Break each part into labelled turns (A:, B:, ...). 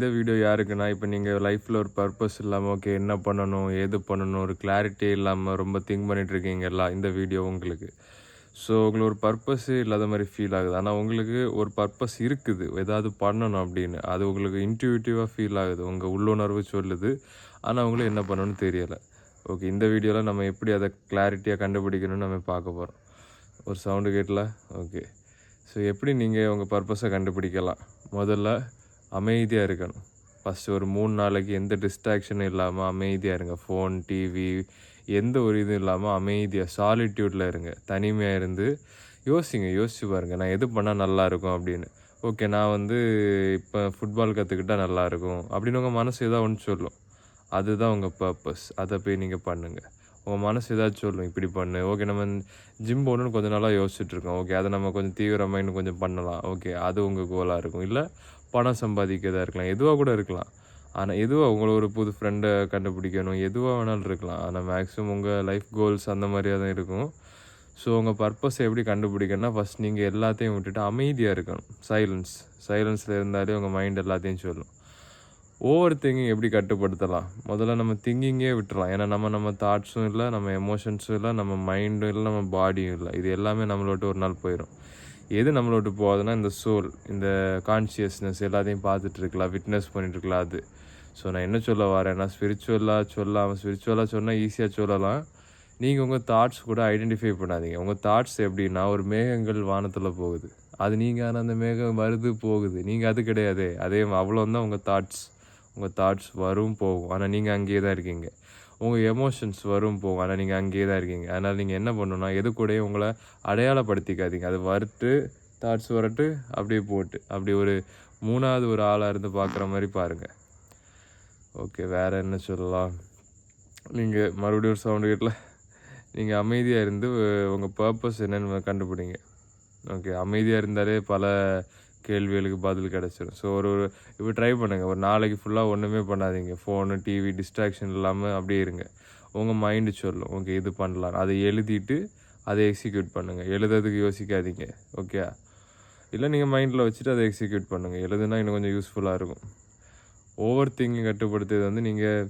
A: இந்த வீடியோ யாருக்குன்னா, இப்போ நீங்கள் லைஃப்பில் ஒரு பர்பஸ் இல்லாமல், ஓகே என்ன பண்ணணும், ஏது பண்ணணும், ஒரு கிளாரிட்டியே இல்லாமல் ரொம்ப திங்க் பண்ணிட்டு இருக்கீங்கல்ல, இந்த வீடியோ உங்களுக்கு. ஸோ உங்களுக்கு ஒரு பர்பஸே இல்லாத மாதிரி ஃபீல் ஆகுது. ஆனால் உங்களுக்கு ஒரு பர்பஸ் இருக்குது, ஏதாவது பண்ணணும் அப்படின்னு. அது உங்களுக்கு இன்ட்யூட்டிவாக ஃபீல் ஆகுது, உங்கள் உள்ளுணர்வு சொல்லுது. ஆனால் உங்களுக்கு என்ன பண்ணணும்னு தெரியலை. ஓகே, இந்த வீடியோவில் நம்ம எப்படி அதை கிளாரிட்டியாக கண்டுபிடிக்கணும்னு நம்ம பார்க்க போகிறோம். ஒரு சவுண்டு கேட்டல. ஓகே, ஸோ எப்படி நீங்கள் உங்கள் பர்பஸை கண்டுபிடிக்கலாம்? முதல்ல அமைதியாக இருக்கணும். ஃபஸ்ட்டு ஒரு 3 நாளைக்கு எந்த டிஸ்ட்ராக்ஷனும் இல்லாமல் அமைதியாக இருங்க. ஃபோன், டிவி எந்த ஒரு இதுவும் இல்லாமல் அமைதியாக சாலிட்யூட்டில் இருங்க. தனிமையாக இருந்து யோசிச்சு பாருங்கள், நான் எது பண்ணால் நல்லாயிருக்கும் அப்படின்னு. ஓகே, நான் வந்து இப்போ ஃபுட்பால் கற்றுக்கிட்டா நல்லாயிருக்கும் அப்படின்னு உங்கள் மனசு ஏதாவது ஒன்று சொல்லும். அதுதான் உங்கள் பர்பஸ். அதை போய் நீங்கள் பண்ணுங்கள். உங்கள் மனசு ஏதாச்சும் சொல்லும், இப்படி பண்ணு. ஓகே, நம்ம ஜிம் போகணுன்னு கொஞ்சம் நாளாக யோசிச்சுட்ருக்கோம். ஓகே, அதை நம்ம கொஞ்சம் தீவிரமாக இன்னும் கொஞ்சம் பண்ணலாம். ஓகே, அது உங்கள் கோலாக இருக்கும். இல்லை பணம் சம்பாதிக்கிறதா இருக்கலாம், எதுவாக கூட இருக்கலாம். ஆனால் எதுவாக உங்களை ஒரு புது ஃப்ரெண்டை கண்டுபிடிக்கணும், எதுவாக வேணாலும் இருக்கலாம். ஆனால் மேக்ஸிமம் உங்கள் லைஃப் கோல்ஸ் அந்த மாதிரியாக தான் இருக்கும். ஸோ உங்கள் பர்பஸை எப்படி கண்டுபிடிக்கணும்னா, ஃபஸ்ட் நீங்கள் எல்லாத்தையும் விட்டுட்டு அமைதியாக இருக்கணும். சைலன்ஸில் இருந்தாலே உங்கள் மைண்ட் எல்லாத்தையும் சொல்லும். ஓவர் திங்கிங் எப்படி கட்டுப்படுத்தலாம்? முதல்ல நம்ம திங்கிங்கே விட்டுறலாம். ஏன்னா நம்ம தாட்ஸும் இல்லை, நம்ம எமோஷன்ஸும் இல்லை, நம்ம மைண்டும் இல்லை, நம்ம பாடியும் இல்லை. இது எல்லாமே நம்மளோட்டு ஒரு நாள் போயிடும். எது நம்மளோட்டு போகாதுன்னா, இந்த சோல், இந்த கான்ஷியஸ்னஸ் எல்லாத்தையும் பார்த்துட்டு இருக்கலாம், விட்னஸ் பண்ணிட்டு இருக்கலாம். அது ஸோ நான் என்ன சொல்ல வரேன்னா, ஸ்பிரிச்சுவலாக சொன்னால் ஈஸியாக சொல்லலாம். நீங்கள் உங்கள் தாட்ஸ் கூட ஐடென்டிஃபை பண்ணாதீங்க. உங்கள் தாட்ஸ் எப்படின்னா, ஒரு மேகங்கள் வானத்தில் போகுது. அது நீங்கள், ஆனால் அந்த மேகம் வருது போகுது, நீங்கள் அது கிடையாது. அதே அவ்வளோந்தான் உங்கள் தாட்ஸ். உங்கள் தாட்ஸ் வரும் போகும், ஆனால் நீங்கள் அங்கேயே தான் இருக்கீங்க. உங்கள் எமோஷன்ஸ் வரும் போகும், ஆனால் நீங்கள் அங்கேயே தான் இருக்கீங்க. அதனால் நீங்கள் என்ன பண்ணணும்னா, எது கூடயும் உங்களை அடையாளப்படுத்திக்காதீங்க. அது வரட்டு, தாட்ஸ் வரட்டு, அப்படியே போட்டு அப்படி ஒரு 3வது ஒரு ஆளாக இருந்து பார்க்குற மாதிரி பாருங்கள். ஓகே, வேறு என்ன சொல்லலாம்? நீங்கள் மறுபடியும் ஒரு சவுண்டு கேட்டல. நீங்கள் அமைதியாக இருந்து உங்கள் பர்பஸ் என்னென்னு கண்டுபிடிங்க. ஓகே, அமைதியாக இருந்தாலே பல கேள்விகளுக்கு பதில் கிடச்சிடும். ஸோ இப்போ ட்ரை பண்ணுங்கள். ஒரு நாளைக்கு ஃபுல்லாக ஒன்றுமே பண்ணாதீங்க. ஃபோனு, டிவி டிஸ்ட்ராக்ஷன் இல்லாமல் அப்படியே இருங்க. உங்கள் மைண்டு சொல்லும், ஓகே இது பண்ணலாம். அதை எழுதிட்டு அதை எக்ஸிக்யூட் பண்ணுங்கள். எழுதுறதுக்கு யோசிக்காதீங்க. ஓகே, இல்லை நீங்கள் மைண்டில் வச்சுட்டு அதை எக்ஸிக்யூட் பண்ணுங்கள். எழுதுனா இன்னும் கொஞ்சம் யூஸ்ஃபுல்லாக இருக்கும். ஓவர் திங்கிங் கட்டுப்படுத்துறது வந்து நீங்கள்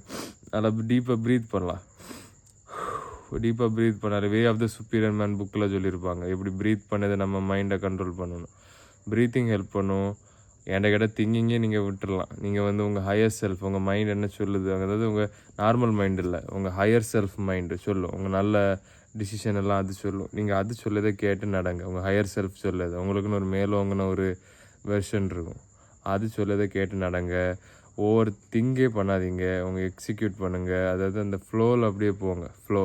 A: நல்லா டீப்பாக ப்ரீத் பண்ணலாம். டீப்பாக ப்ரீத் பண்ணாரு. Way of the superior man புக்கில் சொல்லியிருப்பாங்க, எப்படி ப்ரீத் பண்ணதை நம்ம மைண்டை கண்ட்ரோல் பண்ணணும். ப்ரீத்திங் ஹெல்ப் பண்ணும். என்கிட்ட திங்கிங்கே நீங்கள் விட்டுடலாம். நீங்கள் வந்து உங்கள் ஹையர் செல்ஃப், உங்கள் மைண்ட் என்ன சொல்லுது, அதாவது உங்கள் நார்மல் மைண்ட் இல்லை, உங்கள் ஹையர் செல்ஃப் மைண்டு சொல்லும். உங்கள் நல்ல டிசிஷன் எல்லாம் அது சொல்லும். நீங்கள் அது சொல்லதை கேட்டு நடங்க. உங்கள் ஹையர் செல்ஃப் சொல்லுது, உங்களுக்குன்னு ஒரு மேலோங்கின ஒரு வெர்ஷன் இருக்கும், அது சொல்லதை கேட்டு நடங்க. ஒவ்வொரு திங்கே பண்ணாதீங்க, உங்கள் எக்ஸிக்யூட் பண்ணுங்கள். அதாவது அந்த ஃப்ளோவில் அப்படியே போங்க, ஃப்ளோ.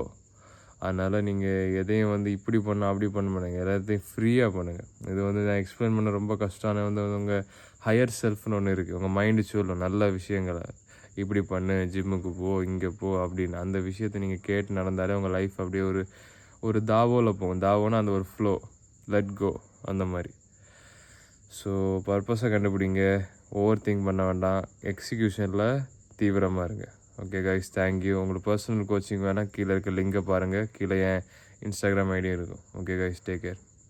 A: அதனால் நீங்கள் எதையும் வந்து இப்படி பண்ணால் அப்படி பண்ண மாட்டேங்க, எல்லாத்தையும் ஃப்ரீயாக பண்ணுங்கள். இது வந்து நான் எக்ஸ்பிளைன் பண்ண ரொம்ப கஷ்டம். வந்து உங்கள் ஹையர் செல்ஃப்னு ஒன்று இருக்குது. உங்கள் மைண்டு சொல்லும் நல்ல விஷயங்களை, இப்படி பண்ணு, ஜிம்முக்கு போ, இங்கே போ அப்படின்னு. அந்த விஷயத்தை நீங்கள் கேட்டு நடந்தாலே உங்கள் லைஃப் அப்படியே ஒரு தாவோவில் போகும். தாவோன்னா அந்த ஒரு ஃப்ளோ, லெட் கோ, அந்த மாதிரி. ஸோ பர்பஸை கண்டுபிடிங்க. ஓவர் திங்க் பண்ண வேண்டாம். எக்ஸிக்யூஷனில் தீவிரமாக இருங்க. Okay guys, thank you. உங்களுக்கு பர்சனல் கோச்சிங் வேணால் கீழே இருக்க லிங்கை பாருங்கள். கீழே என் இன்ஸ்டாகிராம் ஐடியும் இருக்கும். Okay guys, take care.